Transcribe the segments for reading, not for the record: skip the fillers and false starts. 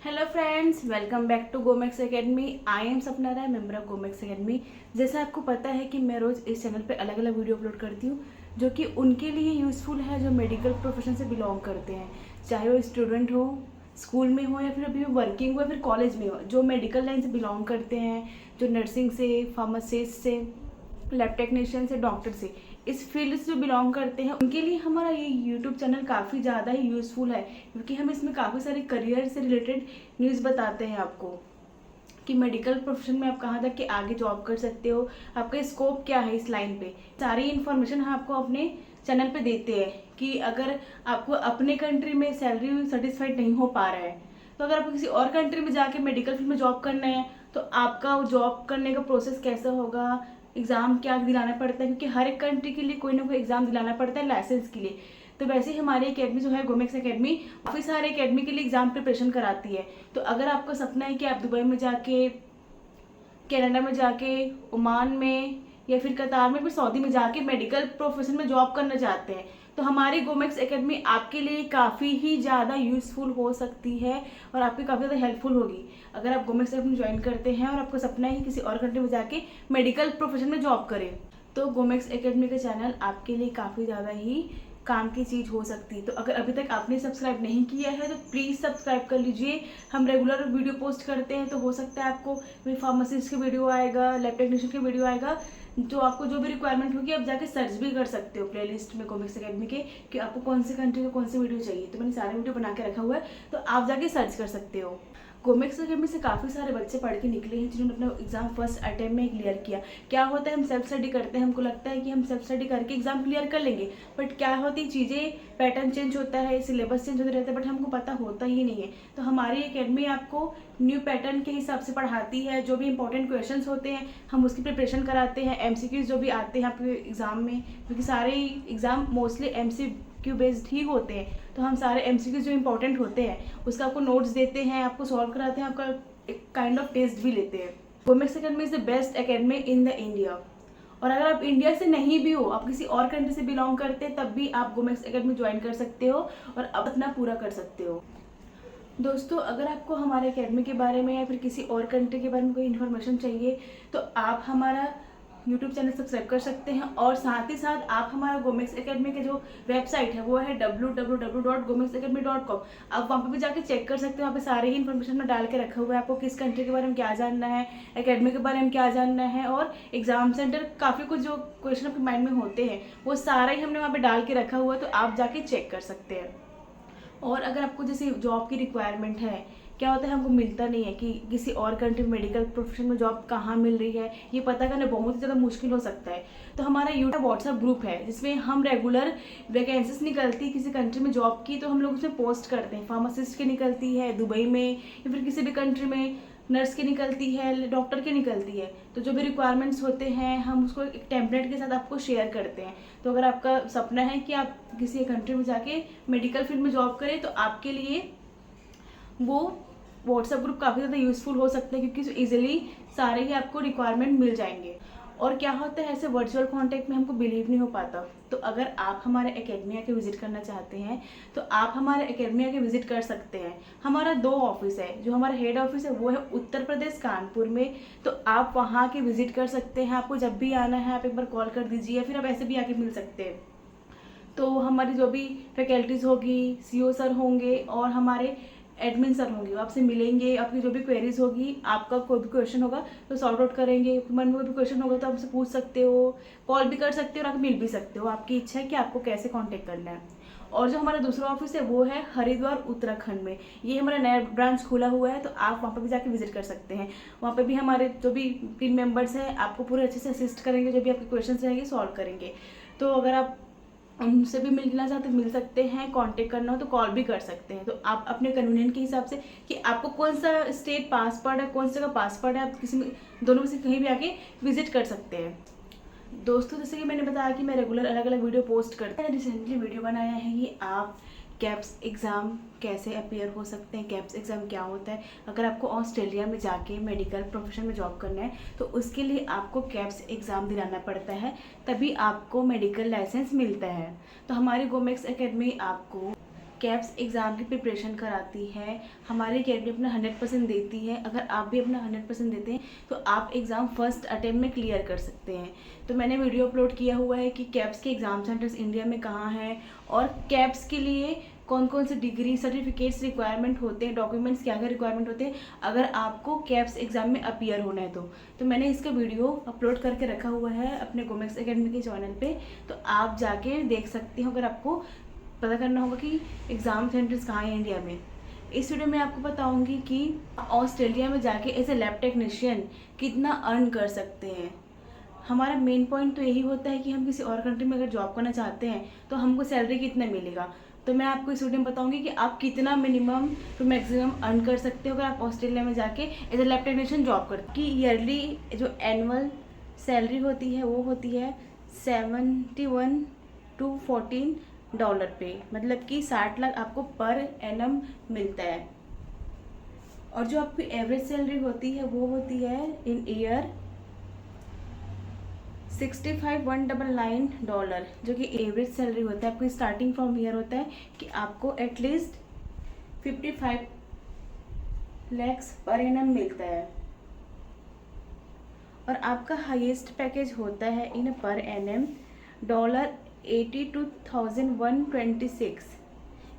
Hello friends, welcome back to Gomex Academy. I am Sapna Rai, member of Gomex Academy. जैसा आपको पता है कि मैं रोज़ इस चैनल पे अलग अलग वीडियो अपलोड करती हूँ जो कि उनके लिए यूज़फुल है जो मेडिकल प्रोफेशन से बिलोंग करते हैं, चाहे वो स्टूडेंट हो, स्कूल में हो, या फिर अभी वर्किंग हो, या फिर कॉलेज में हो, जो मेडिकल लाइन से बिलोंग करते हैं, जो नर्सिंग से, फार्मासिस्ट से, लैब टेक्नीशियन से, डॉक्टर से, इस फील्ड से जो बिलोंग करते हैं उनके लिए हमारा ये यूट्यूब चैनल काफ़ी ज़्यादा ही यूज़फुल है, क्योंकि हम इसमें काफ़ी सारे करियर से रिलेटेड न्यूज़ बताते हैं आपको कि मेडिकल प्रोफेशन में आप कहाँ तक के आगे जॉब कर सकते हो, आपका स्कोप क्या है इस लाइन पे। सारी इन्फॉर्मेशन हम आपको अपने चैनल पे देते हैं कि अगर आपको अपने कंट्री में सैलरी सेटिस्फाइड नहीं हो पा रहा है, तो अगर आपको किसी और कंट्री में जाके मेडिकल फील्ड में जॉब करना है, तो आपका जॉब करने का प्रोसेस कैसा होगा, एग्ज़ाम क्या दिलाना पड़ता है, क्योंकि हर एक कंट्री के लिए कोई ना कोई एग्ज़ाम दिलाना पड़ता है लाइसेंस के लिए। तो वैसे ही हमारी एकेडमी जो है गोमेक्स एकेडमी काफ़ी सारे एकेडमी के लिए एग्ज़ाम प्रिपरेशन कराती है। तो अगर आपका सपना है कि आप दुबई में जाके, कनाडा में जाके, ओमान में, या फिर कतार में, फिर सऊदी में जाके मेडिकल प्रोफेशन में जॉब करना चाहते हैं, तो हमारी गोमेक्स एकेडमी आपके लिए काफ़ी ही ज़्यादा यूज़फुल हो सकती है और आपकी काफ़ी ज़्यादा हेल्पफुल होगी। अगर आप गोमेक्स एकेडमी ज्वाइन करते हैं और आपका सपना है कि किसी और कंट्री में जाके मेडिकल प्रोफेशन में जॉब करें, तो गोमेक्स एकेडमी का चैनल आपके लिए काफ़ी ज़्यादा ही काम की चीज़ हो सकती है। तो अगर अभी तक आपने सब्सक्राइब नहीं किया है तो प्लीज़ सब्सक्राइब कर लीजिए। हम रेगुलर वीडियो पोस्ट करते हैं, तो हो सकता है आपको फार्मासिस्ट का वीडियो आएगा, लैब टेक्नीशियन का वीडियो आएगा, जो आपको जो भी रिक्वायरमेंट होगी आप जाके सर्च भी कर सकते हो प्लेलिस्ट में गोमेक्स एकेडमी के कि आपको कौन से कंट्री का कौन से वीडियो चाहिए। तो मैंने सारे वीडियो बना के रखा हुआ है, तो आप जाके सर्च कर सकते हो। गोमेक्स एकेडमी से काफ़ी सारे बच्चे पढ़ के निकले हैं जिन्होंने अपना एग्जाम फर्स्ट अटेम्प्ट में क्लियर किया। क्या होता है, हम सेल्फ स्टडी करते हैं, हमको लगता है कि हम सेल्फ स्टडी करके एग्जाम क्लियर कर लेंगे, बट क्या होती चीज़ें, पैटर्न चेंज होता है, सिलेबस चेंज होते रहता है, बट हमको पता होता ही नहीं है। तो हमारी एकेडमी आपको न्यू पैटर्न के हिसाब से पढ़ाती है। जो भी इंपॉर्टेंट क्वेश्चंस होते हैं हम उसकी प्रिपरेशन कराते हैं। एमसीक्यूज जो भी आते हैं आपके एग्जाम में, क्योंकि सारे एग्जाम मोस्टली एमसीक्यू बेस्ड ही होते हैं, तो हम सारे एमसीक्यूज जो इंपॉर्टेंट होते हैं उसका आपको नोट्स देते हैं, आपको सॉल्व कराते हैं, आपका एक काइंड ऑफ टेस्ट भी लेते हैं। Gomex Academy is the best academy in the India. और अगर आप इंडिया से नहीं भी हो, आप किसी और कंट्री से बिलोंग करते हैं, तब भी आप गोमेक्स एकेडमी ज्वाइन कर सकते हो और अपना पूरा कर सकते हो। दोस्तों, अगर आपको हमारे एकेडमी के बारे में या फिर किसी और कंट्री के बारे में कोई इन्फॉर्मेशन चाहिए, तो आप हमारा यूट्यूब चैनल सब्सक्राइब कर सकते हैं। और साथ ही साथ आप हमारा गोमेक्स एकेडमी के जो वेबसाइट है वो है www.gomexacademy.com। आप वहाँ पे भी जाके चेक कर सकते हो, वहाँ पे सारे ही इन्फॉर्मेशन में डाल के रखा हुआ है। आपको किस कंट्री के बारे में क्या जानना है, एकेडमी के बारे में क्या जानना है, और एग्जाम सेंटर, काफ़ी कुछ जो क्वेश्चन आपके माइंड में होते हैं वो सारा ही हमने वहाँ पर डाल के रखा हुआ है, तो आप जाके चेक कर सकते हैं। और अगर आपको जैसे जॉब की रिक्वायरमेंट है, क्या होता है हमको मिलता नहीं है कि किसी और कंट्री में मेडिकल प्रोफेशन में जॉब कहाँ मिल रही है, ये पता करना बहुत ही ज़्यादा मुश्किल हो सकता है। तो हमारा यूट्यूब व्हाट्सएप ग्रुप है जिसमें हम रेगुलर वैकेंसीज निकलती है किसी कंट्री में जॉब की, तो हम लोग उसमें पोस्ट करते हैं। फार्मासिस्ट की निकलती है दुबई में, या फिर किसी भी कंट्री में, नर्स की निकलती है, डॉक्टर की निकलती है, तो जो भी रिक्वायरमेंट्स होते हैं हम उसको एक टेम्पलेट के साथ आपको शेयर करते हैं। तो अगर आपका सपना है कि आप किसी कंट्री में जाके मेडिकल फील्ड में जॉब करें, तो आपके लिए वो व्हाट्सएप ग्रुप काफ़ी ज़्यादा यूज़फुल हो सकता है, क्योंकि इजीली सारे ही आपको रिक्वायरमेंट मिल जाएंगे। और क्या होता है, ऐसे वर्चुअल कांटेक्ट में हमको बिलीव नहीं हो पाता। तो अगर आप हमारे एकेडमी आके विजिट करना चाहते हैं, तो आप हमारे एकेडमी आके विजिट कर सकते हैं। हमारा 2 ऑफिस है, जो हमारा हेड ऑफिस है वो है उत्तर प्रदेश कानपुर में, तो आप वहाँ आके विजिट कर सकते हैं। आपको जब भी आना है आप एक बार कॉल कर दीजिए, या फिर आप ऐसे भी आके मिल सकते हैं। तो हमारी जो भी फैकल्टीज़ होगी, सीओ सर होंगे और हमारे एडमिन सर होंगे, वो आपसे मिलेंगे, आपकी जो भी क्वेरीज होगी, आपका कोई भी क्वेश्चन होगा तो सॉर्ट आउट करेंगे। मन में कोई भी क्वेश्चन होगा तो आपसे पूछ सकते हो, कॉल भी कर सकते हो और आप मिल भी सकते हो, आपकी इच्छा है कि आपको कैसे कांटेक्ट करना है। और जो हमारा दूसरा ऑफिस है वो है हरिद्वार उत्तराखंड में, ये हमारा नया ब्रांच खुला हुआ है, तो आप वहाँ पर भी जाके विजिट कर सकते हैं। वहाँ पे भी हमारे जो भी टीम मेंबर्स हैं आपको पूरे अच्छे से असिस्ट करेंगे, जो भी आपके क्वेश्चन रहेंगे सॉल्व करेंगे। तो अगर आप उनसे भी मिलना चाहते मिल सकते हैं, कांटेक्ट करना हो तो कॉल भी कर सकते हैं। तो आप अपने कन्वीनियंट के हिसाब से कि आपको कौन सा स्टेट पास पड़ है, कौन सा जगह पास पड़ है, आप किसी में दोनों में से कहीं भी आके विजिट कर सकते हैं। दोस्तों, जैसे कि मैंने बताया कि मैं रेगुलर अलग अलग वीडियो पोस्ट करते हैं। रिसेंटली वीडियो बनाया है कि आप कैप्स एग्ज़ाम कैसे अपियर हो सकते हैं, कैप्स एग्ज़ाम क्या होता है। अगर आपको ऑस्ट्रेलिया में जाके मेडिकल प्रोफेशन में जॉब करना है, तो उसके लिए आपको कैप्स एग्ज़ाम दिलाना पड़ता है, तभी आपको मेडिकल लाइसेंस मिलता है। तो हमारी गोमेक्स एकेडमी आपको कैप्स एग्ज़ाम की प्रिपरेशन कराती है, हमारी अकेडमी अपना 100% देती है। अगर आप भी अपना 100% देते हैं तो आप एग्ज़ाम फर्स्ट अटेम्प्ट में क्लियर कर सकते हैं। तो मैंने वीडियो अपलोड किया हुआ है कि कैप्स के एग्ज़ाम सेंटर्स इंडिया में कहाँ हैं और कैप्स के लिए कौन कौन से डिग्री सर्टिफिकेट्स रिक्वायरमेंट होते हैं, डॉक्यूमेंट्स क्या क्या रिक्वायरमेंट होते हैं अगर आपको कैप्स एग्ज़ाम में अपीयर होना है तो मैंने इसका वीडियो अपलोड करके रखा हुआ है अपने गोमेक्स एकेडमी के चैनल पे, तो आप जाके देख सकते हो अगर आपको पता करना होगा कि एग्ज़ाम सेंटर्स कहाँ हैं इंडिया में। इस वीडियो में आपको बताऊंगी कि ऑस्ट्रेलिया में जाके एज ए लैब टेक्नीशियन कितना अर्न कर सकते हैं। हमारा मेन पॉइंट तो यही होता है कि हम किसी और कंट्री में अगर जॉब करना चाहते हैं तो हमको सैलरी कितना मिलेगा। तो मैं आपको इस वीडियो में बताऊंगी कि आप कितना मिनिमम टू मैक्सिमम अर्न कर सकते हो अगर आप ऑस्ट्रेलिया में जाके as a lab technician job करते। कि ईयरली जो एनुअल सैलरी होती है वो होती है $71 to $14 पे, मतलब कि 60 लाख आपको पर एनम मिलता है। और जो आपकी एवरेज सैलरी होती है वो होती है इन ईयर $65,199, जो कि एवरेज सैलरी होता है। आपकी स्टार्टिंग फ्रॉम ईयर होता है कि आपको एटलीस्ट 55 lakhs पर एनम मिलता है। और आपका हाईएस्ट पैकेज होता है इन पर एनम $82,126।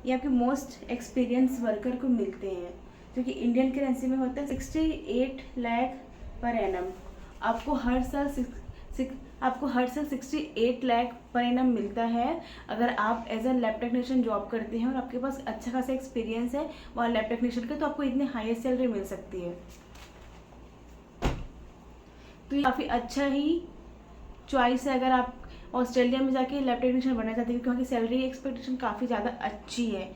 ये आपके मोस्ट एक्सपीरियंस वर्कर को मिलते हैं, जो कि इंडियन करेंसी में होता है 68 लाख पर एनम। आपको हर साल 68 लाख पर एनम मिलता है अगर आप as a lab technician job करते हैं और आपके पास अच्छा खासा एक्सपीरियंस है वहाँ लैब टेक्नीशियन का, तो आपको इतनी हाईएस्ट सैलरी मिल सकती है। तो ये काफ़ी अच्छा ही चॉइस है अगर आप ऑस्ट्रेलिया में जाके लैब टेक्नीशियन बनना चाहते हैं, क्योंकि वहाँ की सैलरी एक्सपेक्टेशन काफ़ी ज़्यादा अच्छी है।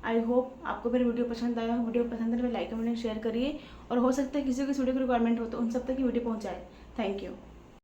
आई होप आपको मेरा वीडियो पसंद आया। वीडियो पसंद है तो लाइक कमेंट शेयर करिए, और हो सकता है किसी को इस वीडियो की रिक्वायरमेंट हो तो उन सब तक की वीडियो पहुँचाए। Thank you.